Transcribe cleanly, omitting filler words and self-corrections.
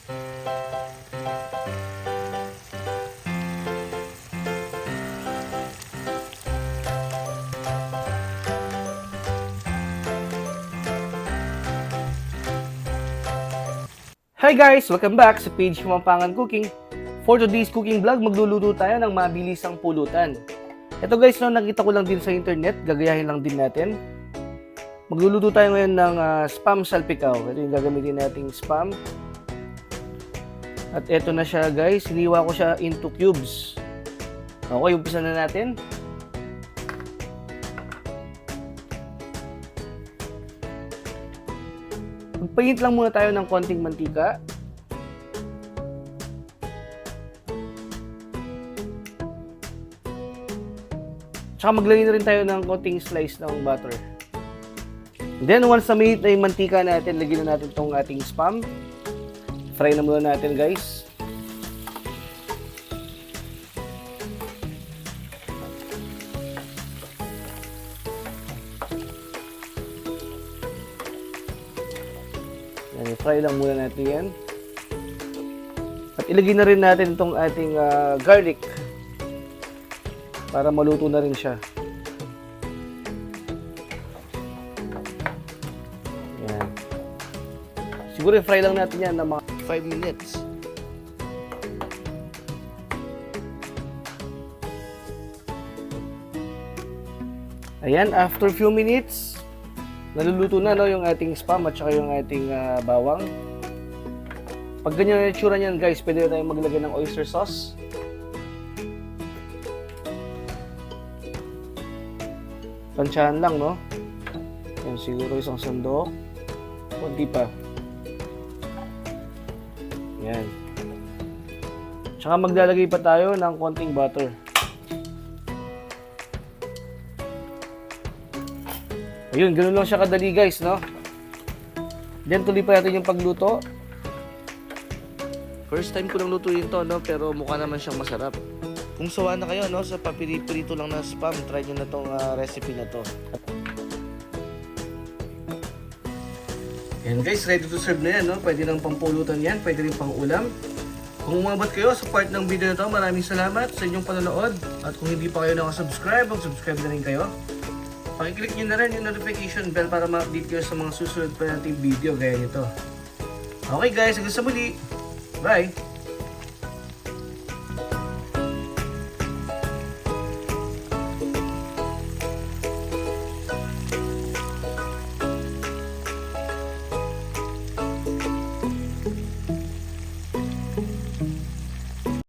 Hi guys! Welcome back sa page Kapampangan Cooking. For today's cooking vlog, magluluto tayo ng mabilisang pulutan. Ito guys, nakita ko lang din sa internet, gagayahin lang din natin. Magluluto tayo ngayon ng spam salpikaw. Ito yung gagamitin nating spam. At ito na siya guys, hiniwa ko siya into cubes. Okay, umpisa na natin. Magpainit lang muna tayo ng konting mantika. Tsaka maglagay na rin tayo ng konting slice ng butter. And then once na mainit na yung mantika natin, lagyan na natin itong ating spam. Fry na muna natin guys. Fry lang muna natin yan. At ilagay na rin natin itong ating garlic para maluto na rin siya. Yan. Siguro i-fry lang natin yan ng mga 5 minutes. Ayan, after few minutes, naluluto na yung ating spam at saka yung ating bawang. Pag ganyan ang itsura niyan guys, pwede na tayong maglagay ng oyster sauce. Tansyahan lang, no? Yan, siguro isang sandok. Kunti pa. Yan. Tsaka maglalagay pa tayo ng konting butter. Ayun, ganun lang siya kadali guys, no? Then tuloy pa natin yung pagluto. First time ko lang lutuin to, no? Pero mukha naman siyang masarap. Kung sawa na kayo, no? Sa papirito lang na spam, try nyo na tong recipe na to. Yan guys, ready to serve na yan, no? Pwede nang pampulutan yan, pwede rin pang ulam. Kung umabot kayo sa part ng video na to, maraming salamat sa inyong panonood. At kung hindi pa kayo nakasubscribe, mag-subscribe na rin kayo. Pakiclick nyo na rin yung notification bell para ma-update kayo sa mga susunod pa nating video gaya nito. Okay guys, hanggang sa muli. Bye!